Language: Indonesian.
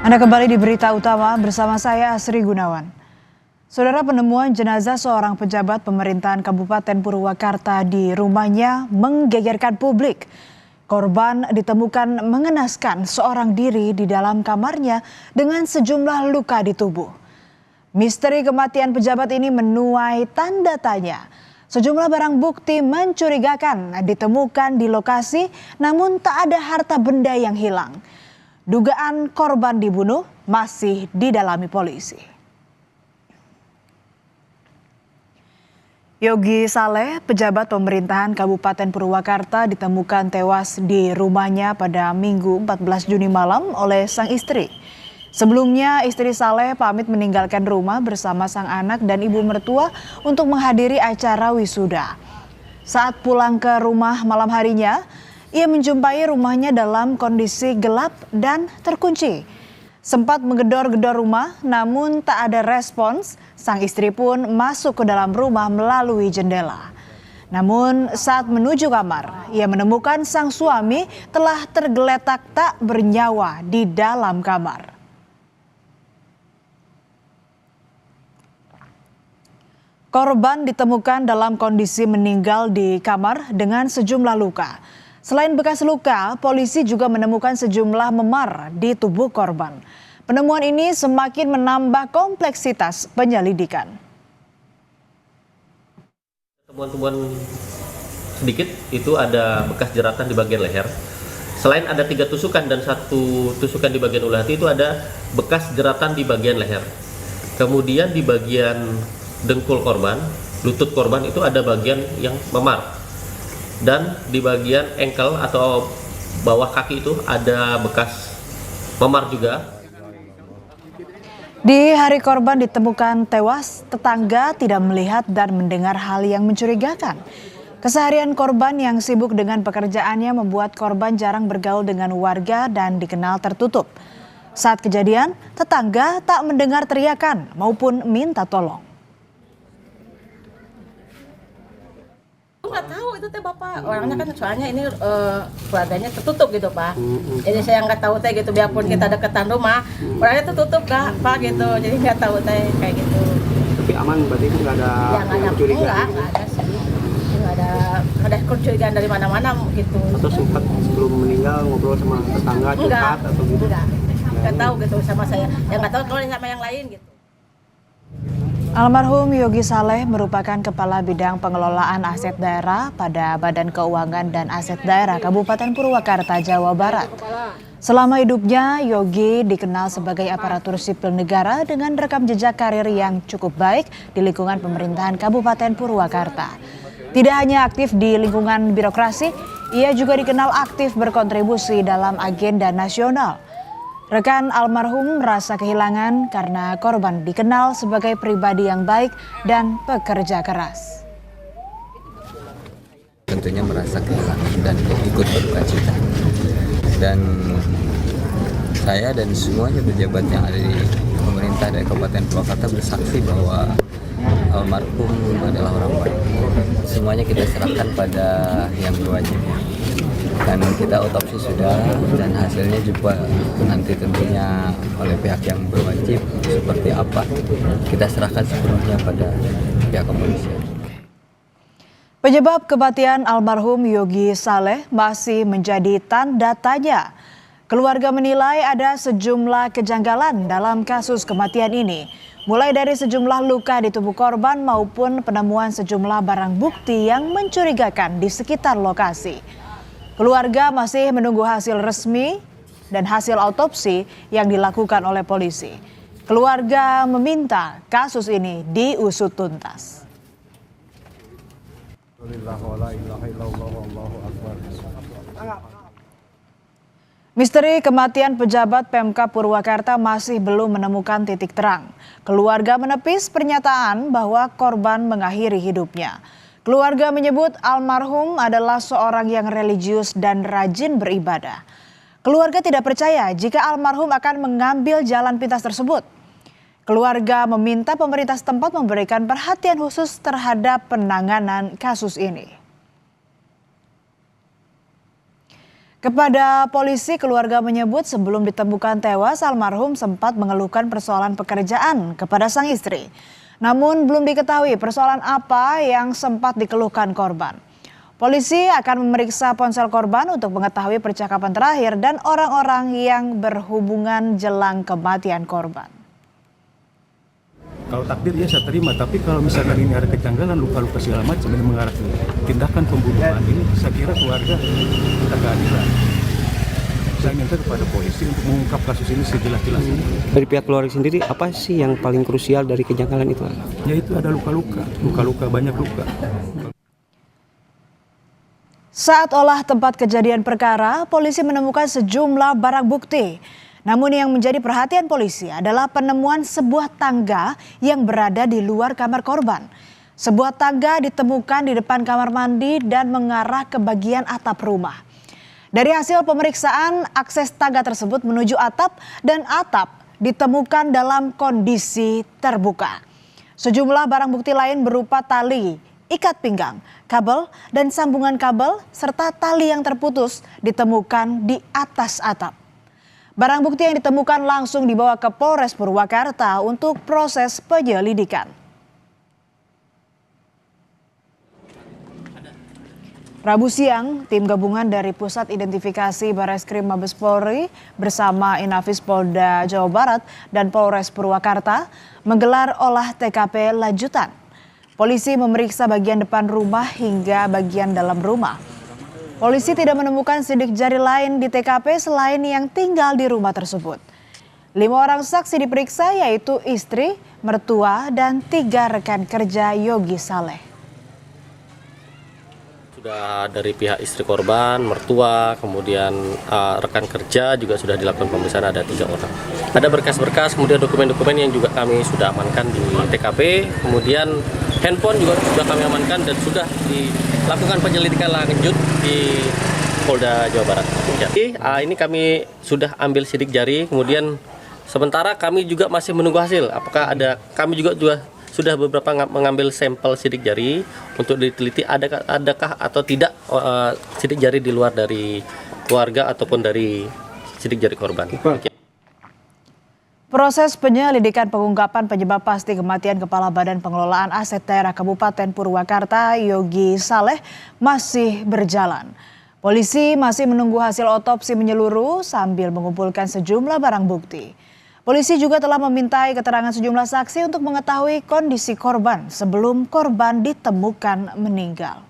Anda kembali di Berita Utama bersama saya Asri Gunawan. Saudara, penemuan jenazah seorang pejabat pemerintahan Kabupaten Purwakarta di rumahnya menggegerkan publik. Korban ditemukan mengenaskan seorang diri di dalam kamarnya dengan sejumlah luka di tubuh. Misteri kematian pejabat ini menuai tanda tanya. Sejumlah barang bukti mencurigakan ditemukan di lokasi, namun tak ada harta benda yang hilang. Dugaan korban dibunuh masih didalami polisi. Yogi Saleh, pejabat pemerintahan Kabupaten Purwakarta, ditemukan tewas di rumahnya pada Minggu 14 Juni malam oleh sang istri. Sebelumnya, istri Saleh pamit meninggalkan rumah bersama sang anak dan ibu mertua untuk menghadiri acara wisuda. Saat pulang ke rumah malam harinya, ia menjumpai rumahnya dalam kondisi gelap dan terkunci. Sempat menggedor-gedor rumah, namun tak ada respons. Sang istri pun masuk ke dalam rumah melalui jendela. Namun saat menuju kamar, ia menemukan sang suami telah tergeletak tak bernyawa di dalam kamar. Korban ditemukan dalam kondisi meninggal di kamar dengan sejumlah luka. Selain bekas luka, polisi juga menemukan sejumlah memar di tubuh korban. Penemuan ini semakin menambah kompleksitas penyelidikan. Temuan-temuan sedikit itu ada bekas jeratan di bagian leher. Selain ada 3 tusukan dan 1 tusukan di bagian ulu hati, itu ada bekas jeratan di bagian leher. Kemudian di bagian dengkul korban, lutut korban itu ada bagian yang memar. Dan di bagian ankle atau bawah kaki itu ada bekas memar juga. Di hari korban ditemukan tewas, tetangga tidak melihat dan mendengar hal yang mencurigakan. Keseharian korban yang sibuk dengan pekerjaannya membuat korban jarang bergaul dengan warga dan dikenal tertutup. Saat kejadian, tetangga tak mendengar teriakan maupun minta tolong. Nggak tahu itu teh bapak, orangnya kan soalnya ini keluarganya tertutup gitu pak. Jadi saya nggak tahu teh gitu, biarpun kita deketan rumah, orangnya tertutup kak pak gitu, jadi nggak tahu teh kayak gitu. Tapi aman berarti nggak ada kecurigaan? Nggak ada sih, nggak ada kecurigaan dari mana-mana gitu. Atau sempat sebelum meninggal ngobrol sama tetangga curhat atau gitu? Nggak tahu gitu sama saya, yang nggak tahu kalau sama yang lain gitu. Almarhum Yogi Saleh merupakan Kepala Bidang Pengelolaan Aset Daerah pada Badan Keuangan dan Aset Daerah Kabupaten Purwakarta, Jawa Barat. Selama hidupnya, Yogi dikenal sebagai aparatur sipil negara dengan rekam jejak karir yang cukup baik di lingkungan pemerintahan Kabupaten Purwakarta. Tidak hanya aktif di lingkungan birokrasi, ia juga dikenal aktif berkontribusi dalam agenda nasional. Rekan almarhum merasa kehilangan karena korban dikenal sebagai pribadi yang baik dan pekerja keras. Tentunya merasa kehilangan dan ikut berduka cita. Dan saya dan semuanya pejabat yang ada di pemerintah dari Kabupaten Purwakarta bersaksi bahwa almarhum adalah orang baik. Semuanya kita serahkan pada yang berwajib. Dan kita otopsi sudah, dan hasilnya juga nanti tentunya oleh pihak yang berwajib seperti apa, kita serahkan sepenuhnya pada pihak kepolisian. Penyebab kematian almarhum Yogi Saleh masih menjadi tanda tanya. Keluarga menilai ada sejumlah kejanggalan dalam kasus kematian ini, mulai dari sejumlah luka di tubuh korban maupun penemuan sejumlah barang bukti yang mencurigakan di sekitar lokasi. Keluarga masih menunggu hasil resmi dan hasil autopsi yang dilakukan oleh polisi. Keluarga meminta kasus ini diusut tuntas. Misteri kematian pejabat Pemkab Purwakarta masih belum menemukan titik terang. Keluarga menepis pernyataan bahwa korban mengakhiri hidupnya. Keluarga menyebut almarhum adalah seorang yang religius dan rajin beribadah. Keluarga tidak percaya jika almarhum akan mengambil jalan pintas tersebut. Keluarga meminta pemerintah setempat memberikan perhatian khusus terhadap penanganan kasus ini. Kepada polisi, keluarga menyebut sebelum ditemukan tewas, almarhum sempat mengeluhkan persoalan pekerjaan kepada sang istri. Namun belum diketahui persoalan apa yang sempat dikeluhkan korban. Polisi akan memeriksa ponsel korban untuk mengetahui percakapan terakhir dan orang-orang yang berhubungan jelang kematian korban. Kalau takdir ya saya terima, tapi kalau misalkan ini ada kejanggalan, luka-luka segala macam ini mengarah ke tindakan pembunuhan, ini saya kira keluarga minta keadilan. Saya minta kepada polisi untuk mengungkap kasus ini sejelas-jelasnya. Dari pihak keluarga sendiri, apa sih yang paling krusial dari kejanggalan itu? Yaitu ada luka-luka, banyak luka. Saat olah tempat kejadian perkara, polisi menemukan sejumlah barang bukti. Namun yang menjadi perhatian polisi adalah penemuan sebuah tangga yang berada di luar kamar korban. Sebuah tangga ditemukan di depan kamar mandi dan mengarah ke bagian atap rumah. Dari hasil pemeriksaan, akses tangga tersebut menuju atap dan atap ditemukan dalam kondisi terbuka. Sejumlah barang bukti lain berupa tali, ikat pinggang, kabel, dan sambungan kabel serta tali yang terputus ditemukan di atas atap. Barang bukti yang ditemukan langsung dibawa ke Polres Purwakarta untuk proses penyelidikan. Rabu siang, tim gabungan dari Pusat Identifikasi Barreskrim Mabes Polri bersama Inafis Polda Jawa Barat dan Polres Purwakarta menggelar olah TKP lanjutan. Polisi memeriksa bagian depan rumah hingga bagian dalam rumah. Polisi tidak menemukan sidik jari lain di TKP selain yang tinggal di rumah tersebut. 5 orang saksi diperiksa yaitu istri, mertua, dan 3 rekan kerja Yogi Saleh. Sudah dari pihak istri korban, mertua, kemudian rekan kerja juga sudah dilakukan pemeriksaan, ada 3 orang. Ada berkas-berkas, kemudian dokumen-dokumen yang juga kami sudah amankan di TKP, kemudian handphone juga sudah kami amankan dan sudah dilakukan penyelidikan lanjut di Polda Jawa Barat. Jadi ini kami sudah ambil sidik jari, kemudian sementara kami juga masih menunggu hasil. Apakah kami juga sudah beberapa mengambil sampel sidik jari untuk diteliti adakah atau tidak sidik jari di luar dari keluarga ataupun dari sidik jari korban. Proses penyelidikan pengungkapan penyebab pasti kematian Kepala Badan Pengelolaan Aset Daerah Kabupaten Purwakarta Yogi Saleh masih berjalan. Polisi masih menunggu hasil otopsi menyeluruh sambil mengumpulkan sejumlah barang bukti. Polisi juga telah memintai keterangan sejumlah saksi untuk mengetahui kondisi korban sebelum korban ditemukan meninggal.